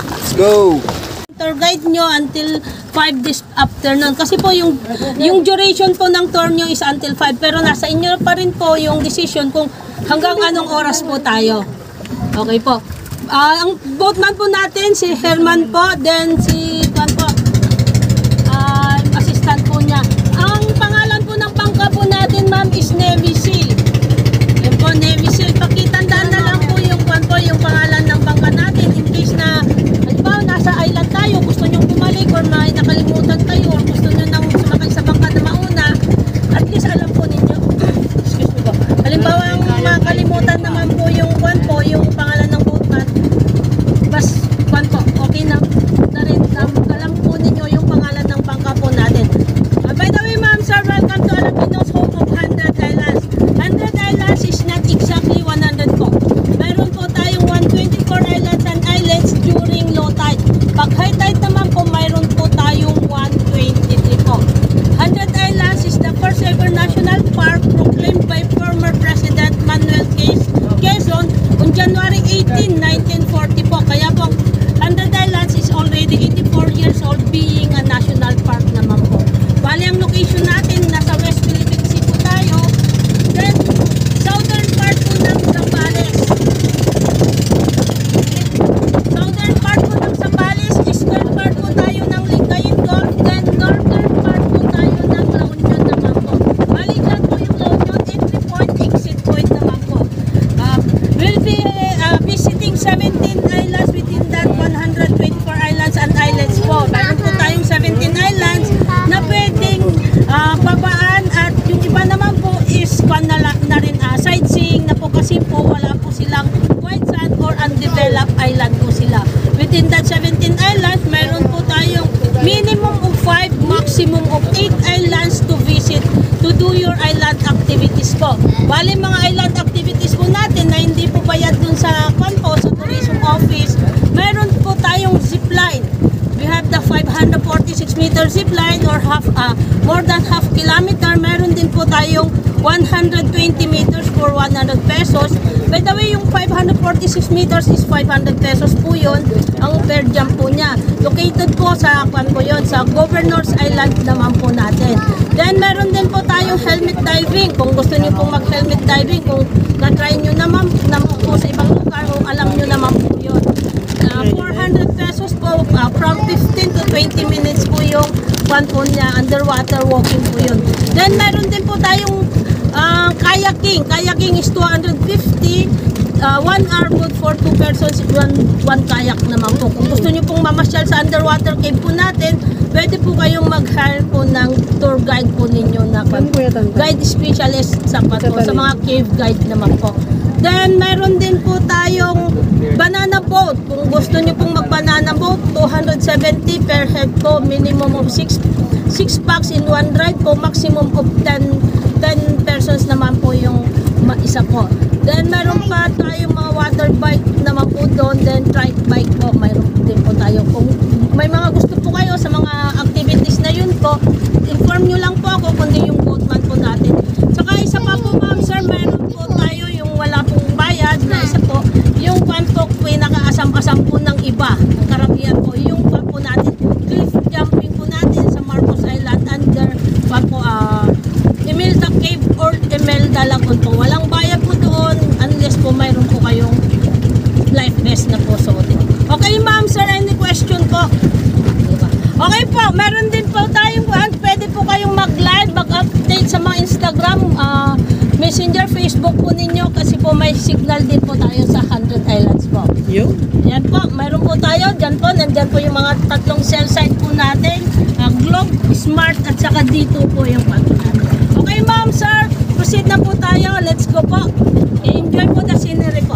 Let's go! Tour guide nyo until 5 this afternoon. Kasi po yung duration po ng tour nyo is until 5. Pero nasa inyo pa rin po yung decision kung hanggang anong oras po tayo. Okay po. Ang boatman po natin, si Herman po. Then si Juan po. Assistant po niya. Ang pangalan po ng bangka po natin, ma'am, is Navy Seal. Yan po, Navy Seal. Pakitandaan na lang po yung Juan po, yung pangalan ng bangka natin. In case na, halimbawa, nasa island tayo, gusto nyo bumalik or may nakalimutan kayo or gusto nyo nang sumakay sa bangka na mauna, at least alam po ninyo. Excuse me po. Halimbawa, ang makalimutan naman po yung Juan po, yung pangalan ng boatman, bas, Juan po, okay na rin. Alam po ninyo yung pangalan ng bangka po natin. By the way, ma'am, sir, welcome to Alapinos Home of 100 Islands. 100 Islands is not exactly 100 po. Meron po tayong 124 islands and islets during low tide. Pag high tide naman po, mayroon po tayong 123 po. 100 Islands is the first ever national park proclaimed by former President Manuel Quezon on January 18, 1940 po. Kaya po, 100 Islands is already 84 years old being a national park naman po. Bali, ang location natin, nasa West Philippine Sea po tayo. Then, southern part po ng Zambales. Southern part po ng Zambales, eastern part po tayo ng Lingayen Gulf, then northern part po tayo ng La Union naman po. Bali, dyan po yung La Union, entry point, exit point naman po. We'll be visiting 17 islands within that 124 islands and islets po. Meron po tayong 17 islands na pwedeng babaan at yung iba naman po is na rin sightseeing na po kasi po wala po silang white sand or undeveloped island po sila. Within that 17 islands, meron po tayong minimum of 5, maximum of 8 islands to visit to do your island activities po. Bali, mga island activities po natin na hindi po bayad dun sa Kwanpo, sa tourism office, meron po tayong zipline. We have the 546 meter zipline or more than half kilometer. Meron din po tayong 120 meters for 100 pesos. By the way, yung 546 meters is 500 pesos po yun. Ang per jump po niya. Located po sa sa Governor's Island naman po natin. Then meron din po tayong helmet diving. Kung gusto niyo pong mag-helmet diving, kung na-try nyo naman po sa ibang lugar, kung alam nyo naman po yun. 400 pesos po, from 15 to 20 minutes po yung po niya, underwater walking po yun. Then meron din po tayong kayaking. Kayaking is 250, 1 hour boat for 2 persons, one kayak naman po. Kung gusto nyo pong mamasyal sa underwater cave po natin, pwede po kayong mag-hire po ng tour guide po ninyo na guide specialist sa mga cave guide naman po. Then, meron din po tayong banana boat. Kung gusto nyo pong mag-banana boat, 270 per head po. Minimum of 6 packs in one ride po. Maximum of 10 persons naman po yung isa po. Then, meron pa tayong mga water bike naman po doon. Then, trike bike po. Meron din po tayo. Kung may mga gusto po kayo sa mga activities na yun po, inform nyo lang po ako kundi yung boatman po natin. Saka isa pa po, ma'am, sir, meron po tayo yung wala pong bayad na isa po, yung pantok po pinaka-asam-asam po ng iba, ng karamihan po, yung po natin, cliff jumping po natin sa Marcos Island under Imelda Cave or Imelda Lagoon po. Walang bayad po doon unless po mayroon po kayong life vest na po suotin. Okay, ma'am, sir, any question po? Okay po, meron din po tayong pwede po kayong mag-live, mag-update sa mga Instagram, Messenger, Facebook po ninyo kasi po may signal din po tayo sa 100 Islands po. Yan po, mayroon po tayo, dyan po, nandyan po yung mga tatlong cell site po natin, Globe, Smart, at saka dito po yung pag natin. Okay, ma'am, sir, proceed na po tayo, let's go po. Enjoy po the scenery po.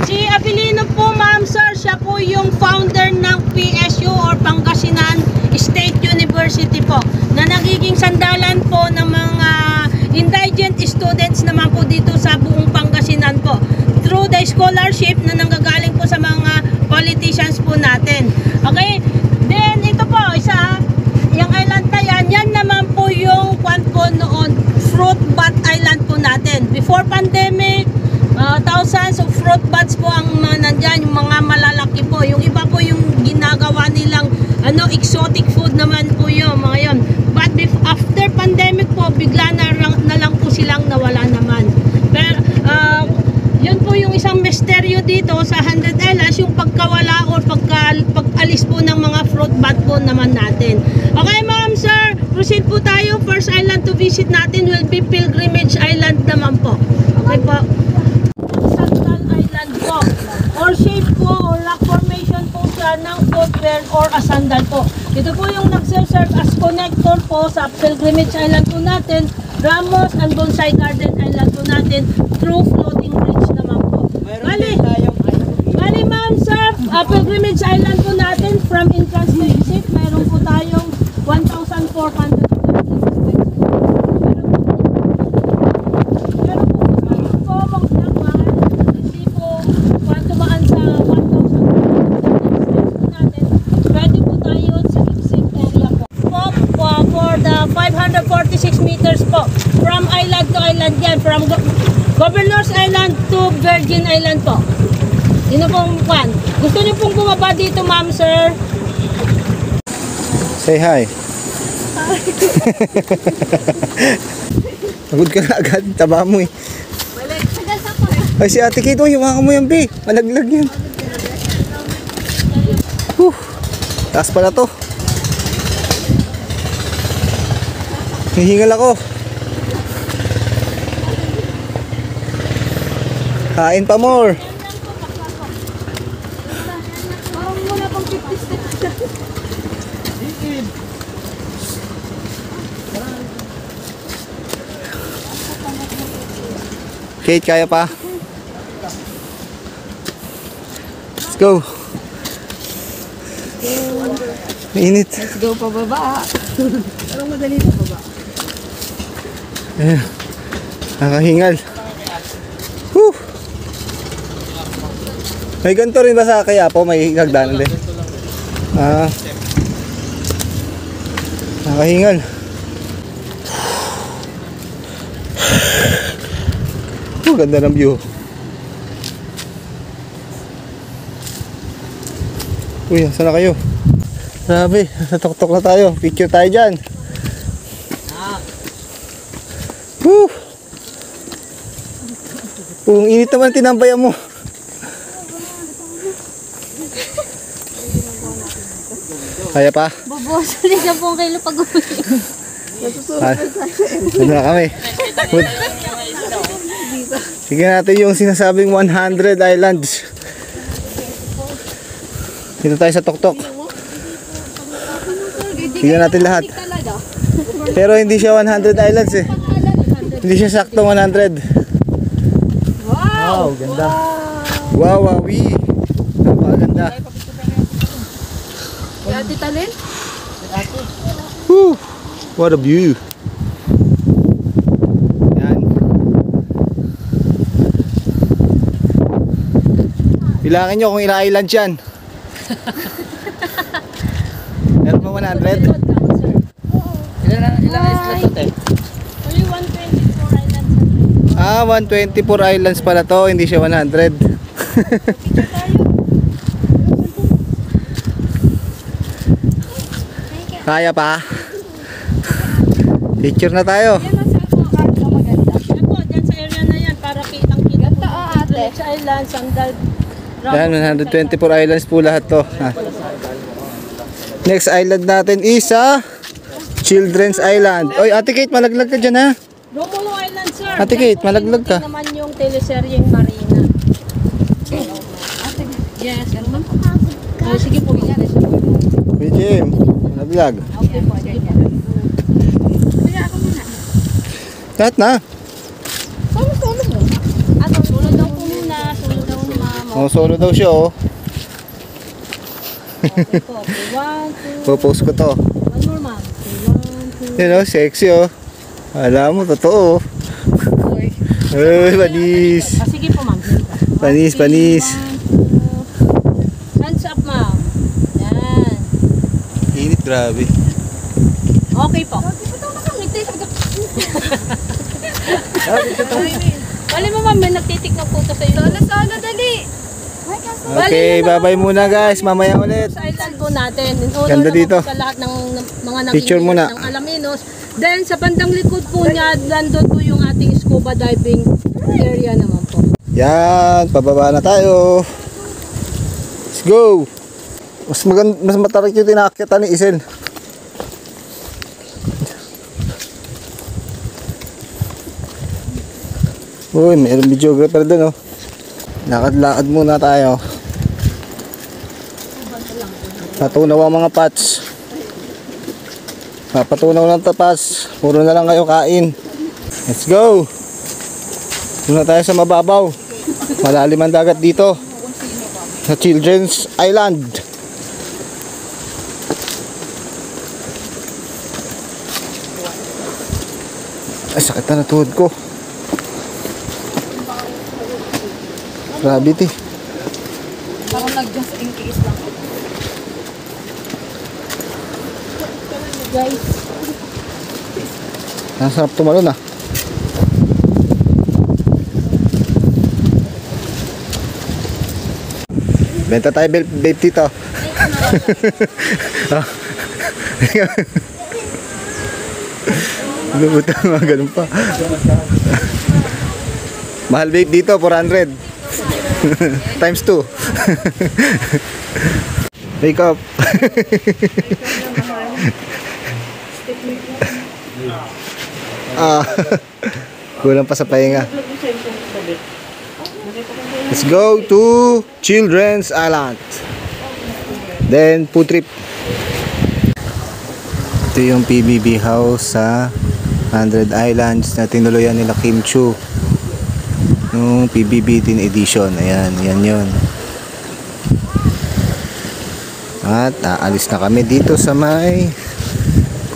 Si Abilino po, ma'am, sir, siya po yung founder ng PSU or Pangasinan State University po, na nagiging sandalan po ng mga indigent students naman po dito sa buong Pangasinan po through the scholarship na nanggagaling po sa mga politicians po natin. Okay, then ito po isa, yung island na yan naman po yung po noon, Fruit Bat Island po natin before pandemic. 1,000 dito sa 100 Islands, yung pagkawala or pag-alis po ng mga fruit bat po naman natin. Okay ma'am, sir, proceed po tayo. First island to visit natin will be Pilgrimage Island naman po. Okay po. Sandal Island po. Or shape po or rock formation po siya ng footwear or a sandal po. Ito po yung nagse-serve as connector po sa Pilgrimage Island po natin, Ramos and Bonsai Garden Island po natin through floating bridge naman po. Bali ma'am sir, Pilgrimage Island po natin from entrance to exit, mayroon po tayong 1,400 546 meters po. From island to island yan. From Governor's Island to Virgin Island po. Yun na pong pan. Gusto niyo pong bumaba dito, ma'am, sir? Say hi. Pagod ka na agad. Taba mo eh. Ay, si Ate Kate, hiwakan mo yan, be. Malaglag yan. Taas pala to. Hihingal ako. Kain pa more. Kate, kaya pa? Let's go. Mainit. Let's go pababa. Anong madali na baba? Ayan. Nakahingal. Whew. May ganito rin ba sa Quiapo? May hagdanan din? Nakahingal. Ganda ng view. Uy, saan na kayo? Grabe, natuktok na tayo. Picture tayo dyan. Ang init naman tinambayan mo. Kaya pa? Babawasan na 10 kilo pag-uwi. Ano na kami? Sige natin yung sinasabing 100 islands. Dito tayo sa tuktok. Tignan natin lahat. Pero hindi siya 100 islands eh. Hindi siya saktong 100. Wow, ganda. Wow, wawi. Napakaganda. Ate Talin? Woo! What a view. Yan. Bilangin nyo kung ilang islands yan. Meron pa 100? Ilang islands ito? Only 124 islands. 124 islands pala to, hindi siya 100. Kaya pa? Picture na tayo. Yan po, dyan sa area na yan, para kitang-kita po. Sa island, Sandal. Yan, 124 islands po lahat to. Next island natin is Children's Island. Oy, Ate Kate, malaglag ka dyan ha. Romulo Island, sir. Ate Kate, malaglag ka. Ito naman yung teleseryeng Marina. Yes, ano man? Sige po. Hey Jim, malaglag. Okay po, sige po. Lahat na. Solo mo. Solo daw po muna. Solo daw ni mama. Oh, solo daw siya oh. Okay po. 1, 2. Popost ko to. One more, ma'am. 1, 2. Yan oh, sexy oh. Alam mo, totoo. Ay, panis. Sige po, ma'am. Panis, panis. 1, 2. Hands up, ma'am. Yan. Init, grabe. Okay po. Wala mo, ma'am. May nagtitik na puto sa iyo. Solo, dali. Okay, bye-bye muna guys. Mamaya ulit. Sa island po natin. Ganda dito. Sa lahat ng mga Picture muna. ng Alaminos. Then, sa bandang likod po niya, nandun po yung ating scuba diving area naman po. Yan, pababa na tayo. go! Mas matarik yung tinakita ni Isel. Uy, mayroong videographer dun, oh. Lakad-lakad muna tayo. Natunaw ang mga pats. Papatunaw ng tapas. Puro na lang kayo kain. Let's go! Muna tayo sa mababaw. Malalim ang dagat dito. Sa Children's Island. Ay, sakit na tuhod ko. Gravity. Parang nag-just in case lang. Guys. Ang sarap tumalon, ah. Benta tayo vape dito. Lumutan mga ganun pa. Mahal vape dito, 400. Times 2. Wake up. Kulang pa sa pahinga. Let's go to Children's Island. Then food trip. Ito yung PBB house sa 100 Islands na tinuluyan nila Kim Chu nung PBB 10 edition. Ayan, yan yun. At aalis na kami dito sa may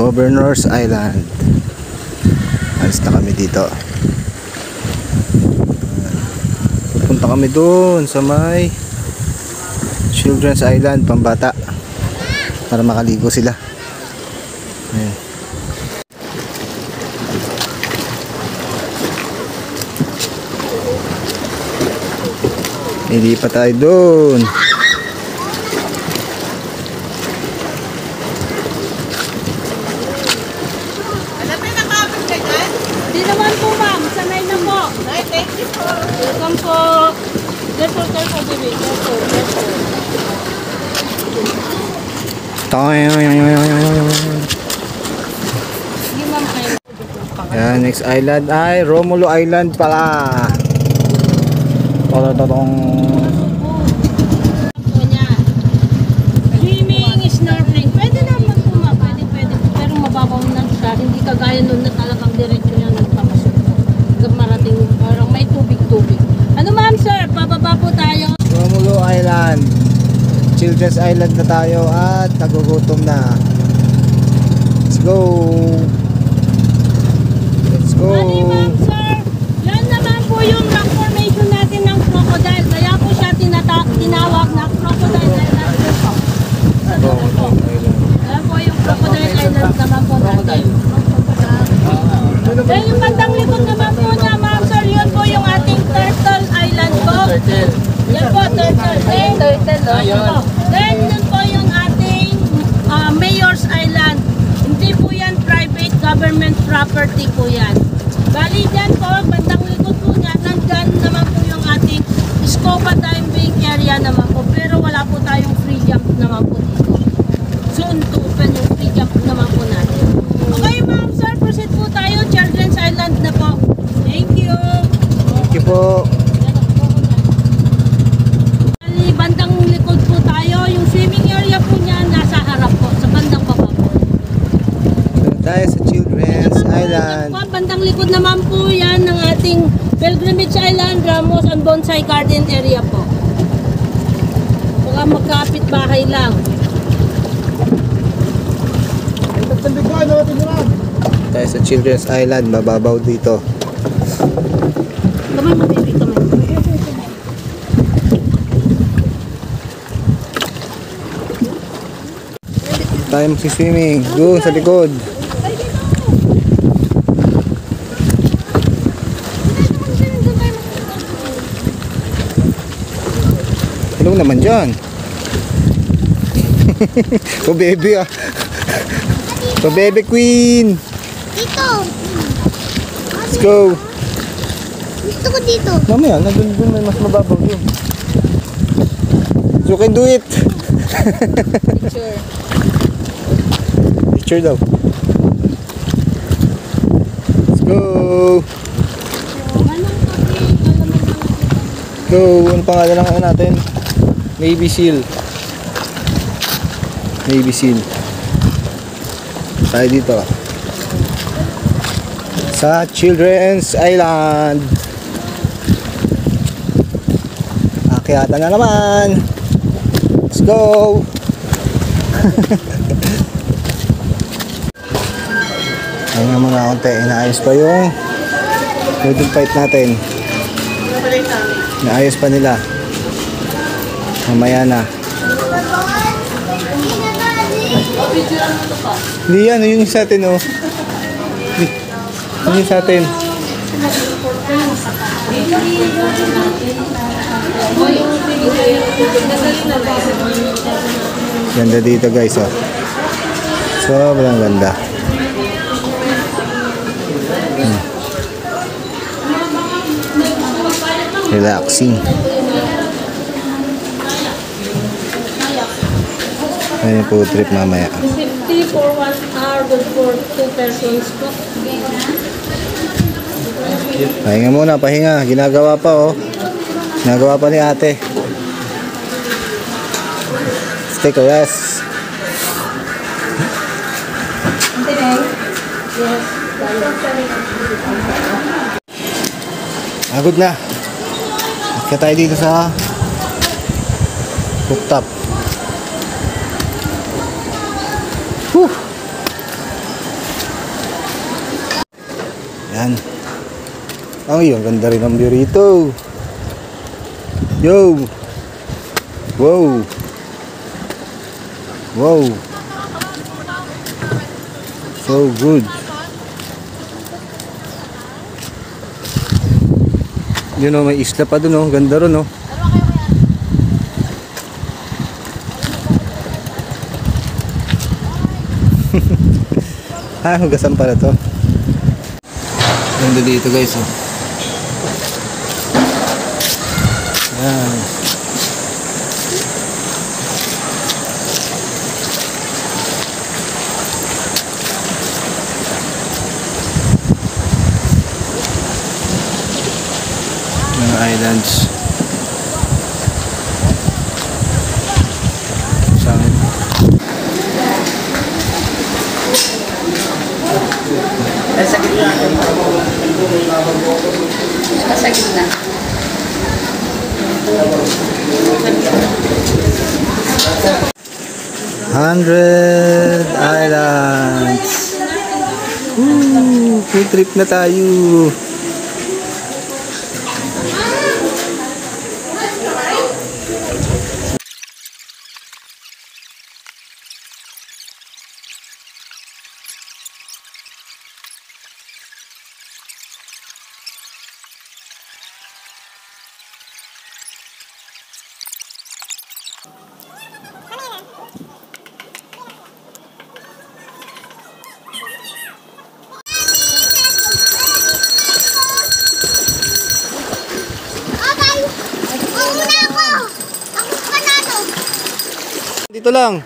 Governor's Island. Alis na kami dito. Punta kami doon sa may Children's Island, pambata, para makaligo sila. Ayan. Hindi pa tayo doon. Di naman po, ma'am. Sanay na po. Ay, thank you po. Welcome po. Careful, careful, baby. Careful, careful. Sige, ma'am. Kayo. Yan, next island ay Romulo Island pala. Totong. Swimming, snorkeling. Pwede naman po, ma'am. Pwede. Pero mababaw na siya. Hindi kagaya nun na talagang diretso niya nagpapasok. Hanggang marating, parang may tubig-tubig. Ano, ma'am, sir? Pababa po tayo. Romulo Island. Children's Island na tayo at nagugutom na. Let's go. Let's go. Mali, ma'am, sir. Yan naman po yung rock formation natin ng crocodile. Kaya po siya tinawag na crocodile island. Yan po yung crocodile island naman po natin. Then yung bandang likod naman po niya, ma'am, sir, yun po yung ating turtle island po. Yan po, turtle. Then yun po yung ating Mayor's Island. Hindi po yan private government property po yan. Bali dyan po, bandang likod po niya, nandyan naman po yung ating scuba diving area naman po. Pero wala po tayong free jump naman po dito. Soon to open yung free jump naman po natin. Okay, ma'am, sir, proceed po tayo. Children's Island na po. Thank you. Thank you po. Bali, bandang likod po tayo. Yung swimming area po niya nasa harap po, sa bandang baba po. Tayo sa Children's Island. Po, bandang likod naman po yan ng ating Pilgrimage Island, Ramos and Bonsai Garden area po. Baka magkapit bahay lang. Tayo sa Children's Island, mababaw dito. Kamay mo, baby, kamay. Tayo magsiswimming doon sa likod. Hello naman dyan. Oh baby ah. Oh baby queen. Dito. Let's go. Gusto ko dito. Mamaya, nandun may mas mababaw doon. You can do it. Picture. Picture daw. Let's go. Go. Ano pangalan ng ano natin? Navy Seal. Navy Seal. Tayo dito. Sa Children's Island. Akyatan na naman. Let's go. Ayun nga mga konti. Inaayos pa yung noodle fight natin. Inaayos pa nila. Mamaya na. Hindi yan. Yun yung sa atin oh. Yun yung sa atin. Ganda dito guys oh. Sobrang ganda. Relaxing. Ayun po trip mamaya. 50 for 1 hour, good for 2 persons po. Pahinga muna, pahinga. Ginagawa pa oh. Ginagawa pa ni ate. Let's take a rest. Agod na. Akya tayo dito sa rooftop. Yan. Ay, ang ganda rin ang view rito. Yo. Wow. Wow. So good. Yun o, may isla pa dun o. Ganda rin o. Hugasan pala to. Ganda dito guys oh. Yan. Mga islands. Saan? Sa gitna. Sa gitna. 100 Islands. Food trip na tayo. Dito lang.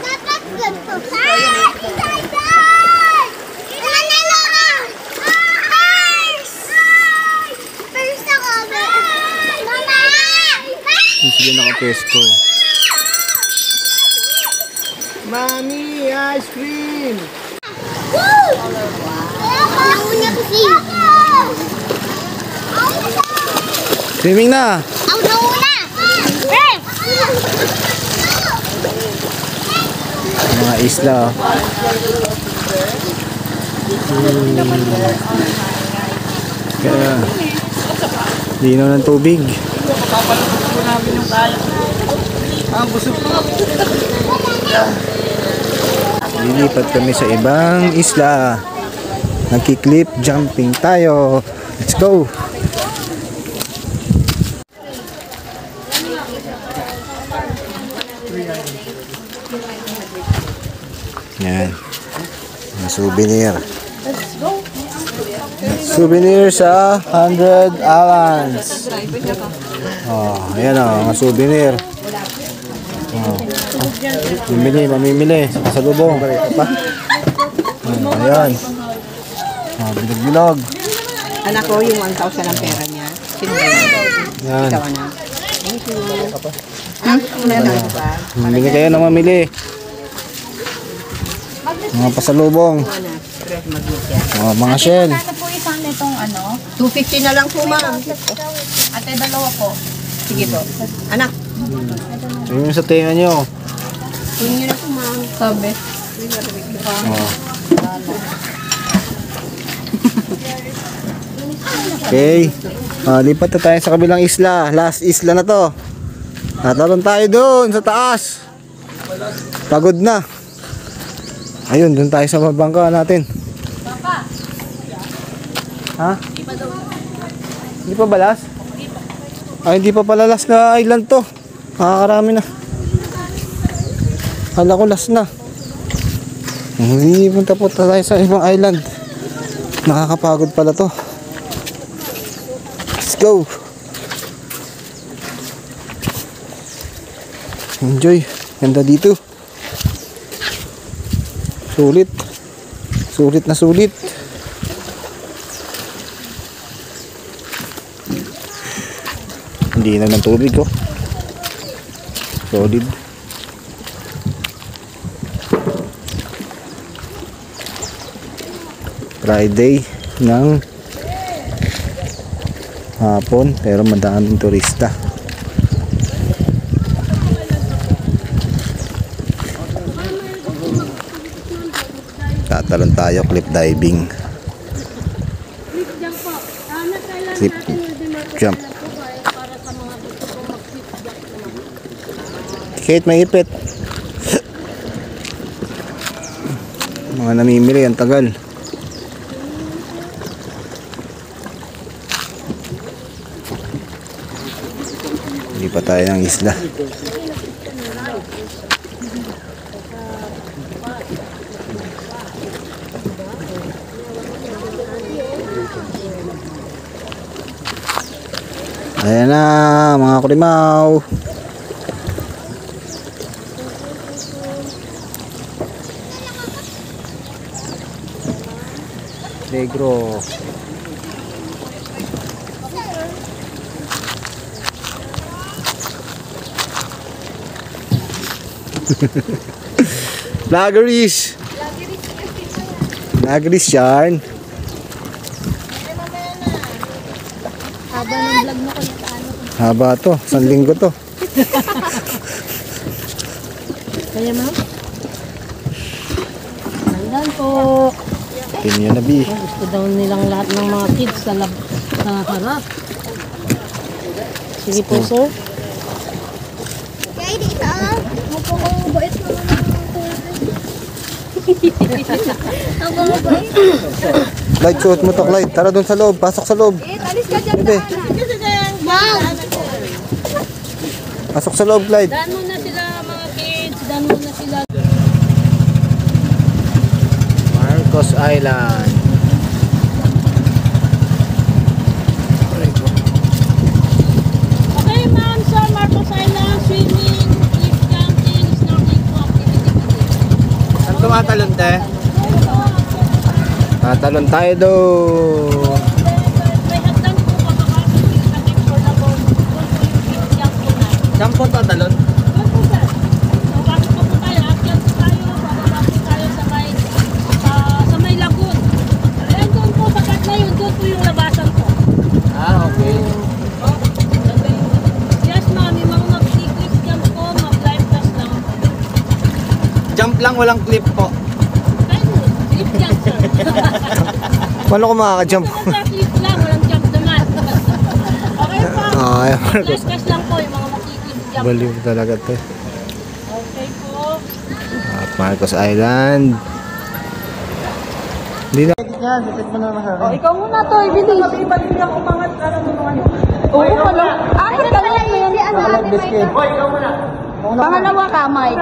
Dapat ganito. First ako. Mama! Hindi sila nakapesto. Mami, ice cream! Woo! Nauna kasi. Swimming na! Ako nauna! Mga isla. Kaya, linaw ng tubig. Lilipat kami sa ibang isla. Nagki-cliff jumping tayo. Let's go! Yan. Mga souvenir. Souvenir sa 100 allowance. Oh, ayan o, mga souvenir. Oh. Mamimili. Sa kasalubong. Oh, ayan. Oh, bilog-bilog. Anak ko, yung 1,000 ang pera niya. Sino ba yun? Ayan. Ikaw na. Thank you. Meron ba? Mamili kayo na mamili. Mga pasalubong. Oh, mga shell. Ano po isang nitong ano? 250 na lang po, ma'am. Ate, dalawa po. Sige po. Anak, Ayun sa tenga nyo. kunin niyo na po, ma'am. Sabi. Oh. Okay. Lipat na tayo sa kabilang isla. Last isla na to. Tatalon tayo doon sa taas. Pagod na. Ayun, doon tayo sa bangka natin. Ha? Hindi pa balas? Ay, hindi pa pala last na island to. Nakakarami na. Kala ko last na. Hindi punta po tayo sa ibang island. Nakakapagod pala to. Let's go. Enjoy. Ganda dito. Sulit. Sulit na sulit. Hindi na ng tubig ko. Solid. Friday ng hapon pero madaming turista. Tatalon tayo, cliff diving. Cliff jump. Kate, may ipit. Mga namimili, ang tagal. Hindi pa tayo ng isla. Ayan na mga kurimaw. Negro. Lageris. Lageris yarn. Haba ng vlog mo kung ano. Haba to, 1 linggo to. Kaya ma'am? Tandaan po. Pinyo na bi. Gusto daw nilang lahat ng mga kids sa harap. Sige po, sir. Kaya dito. Opo ko, bait naman ako. Ang bait. Light, suot mo to, Clyde. Tara doon sa loob, pasok sa loob. Alis ka dyan. Bebe, Mom! pasok sa loob, Clyde. Daan mo na sila mga kids. Daan mo na sila. Marcos Island. Okay, ma'am, sa Marcos Island, swimming, cliff jumping, snorkeling po, activity po. Saan tumatalon, te? Tatalon tayo doon. May hagdan po makakasabit sa for the boat. Cliff jump po na. Saan po tatalon? Doon po, sir. So, pasok po tayo. Akyat po tayo. Bababa po tayo sa may lagoon. Ayan doon po, sa kat na yun. Doon po yung labasan po. Okay. Yes, ma'am. Yung mga mag-cliff jump po, mag-life vest lang. Jump lang, walang clip po. Ayun, cliff jump, sir. Paano ko makaka-jump? Sa cliff lang, walang jump naman. Okay po. Ay, Marcos. Life vest lang po, yung mga mag-cliff jump. Baliw talaga, te. Okay po. Marcos Island. Hindi na. Oh, ikaw muna to, ibilis. Ibalik niya kung mga tulungan mo. Oo, pala. Ahit ka lang yun. Pangalawa ka, Mike.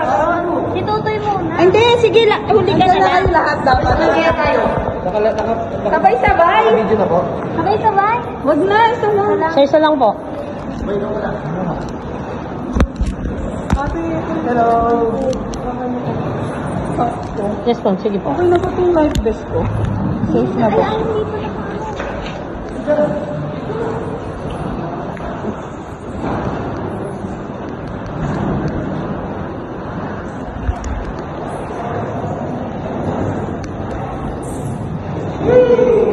Si Tutoy muna. Hindi, sige lang. Huli ka na lang. Lahat dapat. Sige tayo. Sabay-sabay. Sabay-sabay. Wag na, isa lang. Isa lang po. Hello. Yes po, sige po. Okay na ba itong life vest ko? Safe na ba?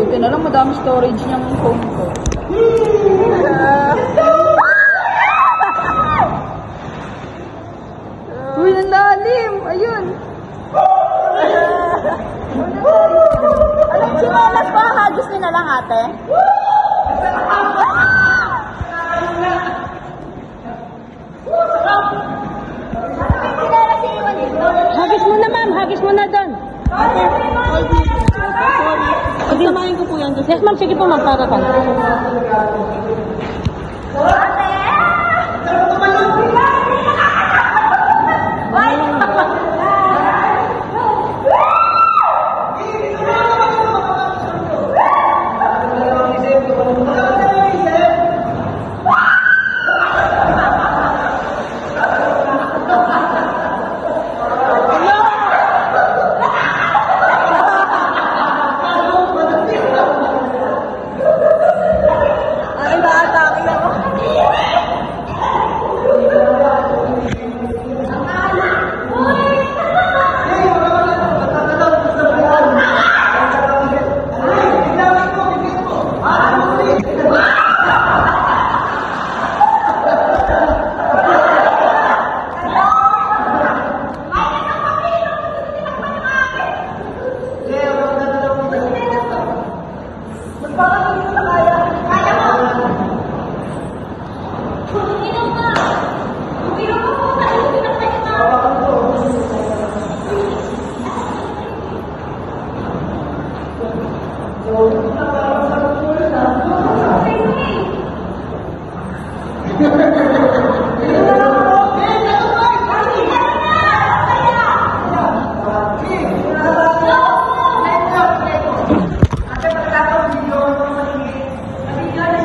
Buti na lang, madami storage niyang phone ko. Uy, ang lalim! Ayun! Anong chinelas pa? Hagis niyo na lang, ate. Hagis mo na ma'am, hagis mo na doon. Pagsamahin ko po yan. Yes ma'am, sige po ma'am, para pa. Ay, na-atake ako.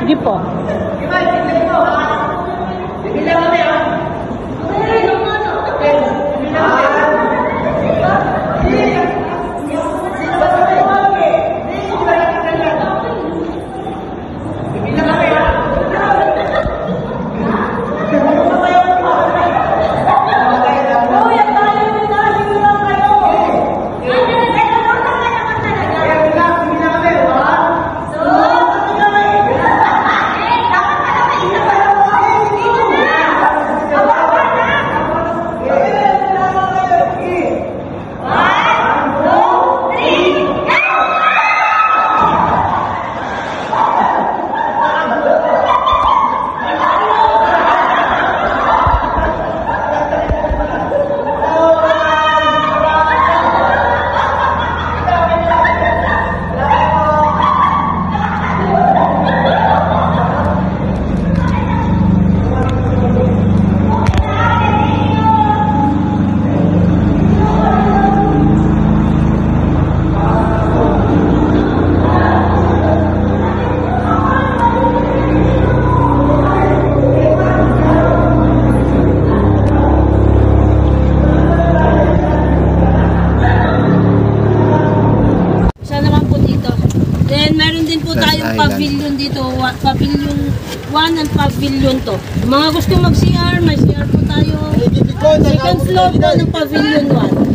Sige po. tayong pavilion dito, pavilion 1 and pavilion 2. Mga gusto mag-CR, may CR po tayo. Second floor po ng pavilion 1.